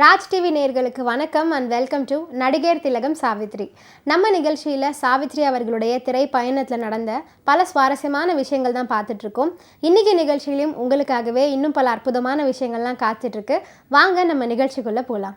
Raj TV நேயர்களுக்கு வணக்கம் and welcome to நடிகர் திலகம் சாவித்ரி. நம்ம நிகழ்ச்சியில் சாவித்ரி அவர்களுடைய திரை பயணத்தில் நடந்த பல சுவாரஸ்யமான விஷயங்கள் தான் பார்த்துட்ருக்கோம். இன்றைக்கி நிகழ்ச்சியிலையும் உங்களுக்காகவே இன்னும் பல அற்புதமான விஷயங்கள்லாம் காத்துட்ருக்கு. வாங்க நம்ம நிகழ்ச்சிக்குள்ளே போகலாம்.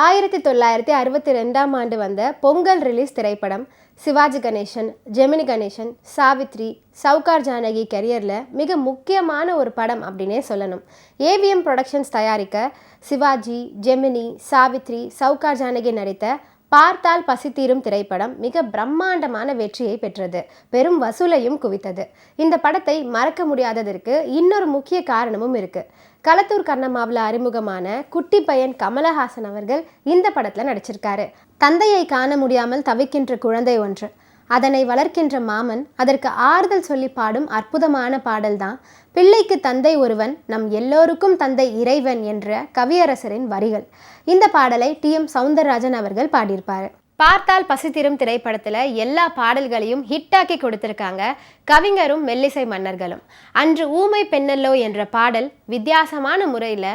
1962 ஆண்டு வந்த பொங்கல் ரிலீஸ் திரைப்படம் சிவாஜி கணேசன், ஜெமினி கணேசன், சாவித்ரி, சவுகார் ஜானகி கரியரில் மிக முக்கியமான ஒரு படம் அப்படின்னே சொல்லணும். ஏவிஎம் ப்ரொடக்ஷன்ஸ் தயாரிக்க சிவாஜி, ஜெமினி, சாவித்ரி, சவுகார் ஜானகி நடித்த பார்த்தால் பசி தீரும் திரைப்படம் மிக பிரம்மாண்டமான வெற்றியை பெற்றது, பெரும் வசூலையும் குவித்தது. இந்த படத்தை மறக்க முடியாததற்கு இன்னொரு முக்கிய காரணமும் இருக்கு. களத்தூர் கண்ணம்மாவில் அறிமுகமான குட்டி பையன் கமலஹாசன் அவர்கள் இந்த படத்தில் நடிச்சிருக்காரு. தந்தையை காண முடியாமல் தவிக்கின்ற குழந்தை ஒன்று, அதனை வளர்க்கின்ற மாமன் அதற்கு ஆறுதல் சொல்லி பாடும் அற்புதமான பாடல்தான் பிள்ளைக்கு தந்தை ஒருவன், நம் எல்லோருக்கும் தந்தை இறைவன் என்ற கவியரசரின் வரிகள். இந்த பாடலை டி.எம். சௌந்தரராஜன் அவர்கள் பாடியிருப்பார். பார்த்தால் பசி தீரும் திரைப்படத்தில் எல்லா பாடல்களையும் ஹிட்டாக்கி கொடுத்துருக்காங்க கவிஞரும் மெல்லிசை மன்னர்களும். அன்று ஊமை பெண்ணல்லோ என்ற பாடல் வித்தியாசமான முறையில்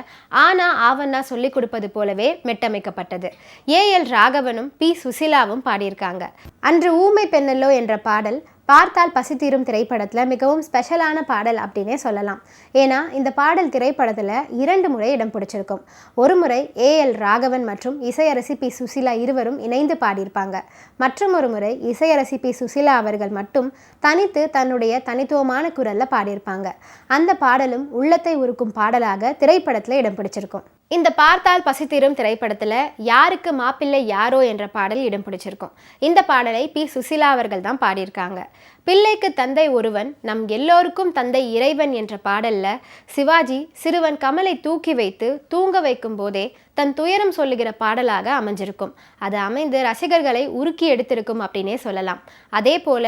ஆனா ஆவண்ணா சொல்லிக் கொடுப்பது போலவே மெட்டமைக்கப்பட்டது. ஏ.எல். ராகவனும் பி. சுசிலாவும் பாடியிருக்காங்க. அன்று ஊமை பெண்ணல்லோ என்ற பாடல் பார்த்தால் பசி தீரும் திரைப்படத்தில் மிகவும் ஸ்பெஷலான பாடல் அப்படின்னே சொல்லலாம். ஏன்னா இந்த பாடல் திரைப்படத்தில் 2 முறை இடம் பிடிச்சிருக்கும். ஒரு முறை ஏ.எல். ராகவன் மற்றும் இசையரசி பி. சுசிலா இருவரும் இணைந்து பாடியிருப்பாங்க. மற்றும் ஒரு முறை இசையரசி பி. சுசிலா அவர்கள் மட்டும் தனித்து தன்னுடைய தனித்துவமான குரலில் பாடியிருப்பாங்க. அந்த பாடலும் உள்ளத்தை உருக்கும் பாடலாக திரைப்படத்தில் இடம் பிடிச்சிருக்கும். இந்த பார்த்தால் பசி தீரும் திரைப்படத்தில் யாருக்கு மாப்பிள்ளை யாரோ என்ற பாடல் இடம் பிடிச்சிருக்கும். இந்த பாடலை பி. சுசிலா அவர்கள் தான் பாடியிருக்காங்க. பிள்ளைக்கு தந்தை ஒருவன், நம் எல்லோருக்கும் தந்தை இறைவன் என்ற பாடலில் சிவாஜி சிறுவன் கமலை தூக்கி வைத்து தூங்க வைக்கும் போதே தன் துயரம் சொல்லுகிற பாடலாக அமைஞ்சிருக்கும். அது அமைந்து ரசிகர்களை உருக்கி எடுத்திருக்கும் அப்படின்னே சொல்லலாம். அதே போல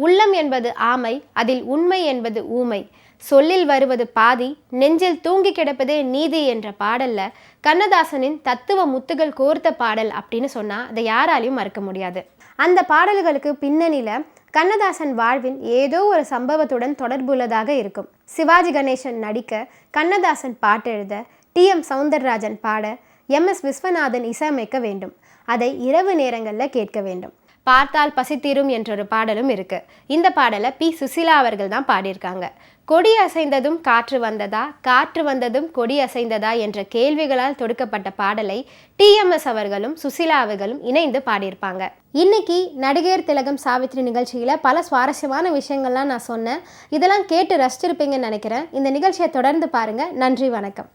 உள்ளம் என்பது ஆமை, அதில் உண்மை என்பது ஊமை, சொல்லில் வருவது பாதி, நெஞ்சில் தூங்கி கிடப்பதே நீதி என்ற பாடல்ல கண்ணதாசனின் தத்துவ முத்துகள் கோர்த்த பாடல் அப்படின்னு சொன்னா அதை யாராலையும் மறக்க முடியாது. அந்த பாடல்களுக்கு பின்னணியில கண்ணதாசன் வாழ்வின் ஏதோ ஒரு சம்பவத்துடன் தொடர்புள்ளதாக இருக்கும். சிவாஜி கணேசன் நடிக்க கண்ணதாசன் பாட்டு எழுத, டி.எம். சௌந்தரராஜன் பாட, எம்.எஸ். விஸ்வநாதன் இசையமைக்க வேண்டும். அதை இரவு நேரங்களில் கேட்க வேண்டும். பார்த்தால் பசி தீரும் என்றொரு பாடலும் இருக்கு. இந்த பாடலை பி. சுசிலா அவர்கள் தான் பாடியிருக்காங்க. கொடி அசைந்ததும் காற்று வந்ததா, காற்று வந்ததும் கொடி அசைந்ததா என்ற கேள்விகளால் தொடுக்கப்பட்ட பாடலை டி.எம்.எஸ். அவர்களும் சுசிலா அவர்களும் இணைந்து பாடியிருப்பாங்க. இன்னைக்கு நடிகர் திலகம் சாவித்ரி நிகழ்ச்சியில் பல சுவாரஸ்யமான விஷயங்கள்லாம் நான் சொன்னேன். இதெல்லாம் கேட்டு ரசிச்சிருப்பீங்கன்னு நினைக்கிறேன். இந்த நிகழ்ச்சியை தொடர்ந்து பாருங்க. நன்றி, வணக்கம்.